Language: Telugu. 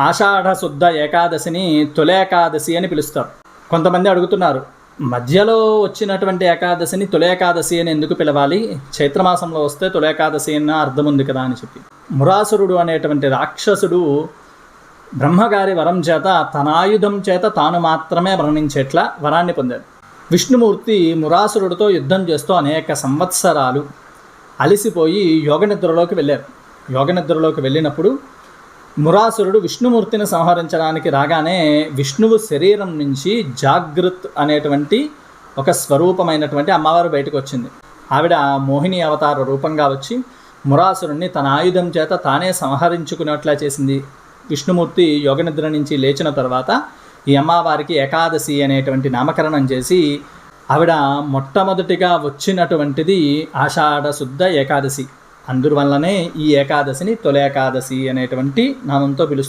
ఆషాఢ శుద్ధ ఏకాదశిని తొలేకాదశి అని పిలుస్తారు. కొంతమంది అడుగుతున్నారు, మధ్యలో వచ్చినటువంటి ఏకాదశిని తొలేకాదశి అని ఎందుకు పిలవాలి, చైత్రమాసంలో వస్తే తొలేకాదశి అన్న అర్థం ఉంది కదా అని చెప్పి. మురాసురుడు అనేటువంటి రాక్షసుడు బ్రహ్మగారి వరం చేత తన ఆయుధం చేత తాను మాత్రమే మరణించేట్లా వరాన్ని పొందాడు. విష్ణుమూర్తి మురాసురుడితో యుద్ధం చేస్తూ అనేక సంవత్సరాలు అలిసిపోయి యోగనిద్రలోకి వెళ్ళారు. యోగనిద్రలోకి వెళ్ళినప్పుడు మురాసురుడు విష్ణుమూర్తిని సంహరించడానికి రాగానే విష్ణువు శరీరం నుంచి జాగృత్ అనేటువంటి ఒక స్వరూపమైనటువంటి అమ్మవారు బయటకు వచ్చింది. ఆవిడ మోహిని అవతార రూపంగా వచ్చి మురాసురుణ్ణి తన ఆయుధం చేత తానే సంహరించుకునేట్లా చేసింది. విష్ణుమూర్తి యోగనిద్ర నుంచి లేచిన తర్వాత ఈ అమ్మవారికి ఏకాదశి అనేటువంటి నామకరణం చేసి ఆవిడ మొట్టమొదటిగా వచ్చినటువంటిది ఆషాఢ శుద్ధ ఏకాదశి. అందువల్లనే ఈ ఏకాదశిని తొలేకాదశి అనేటువంటి నామంతో పిలుస్తారు.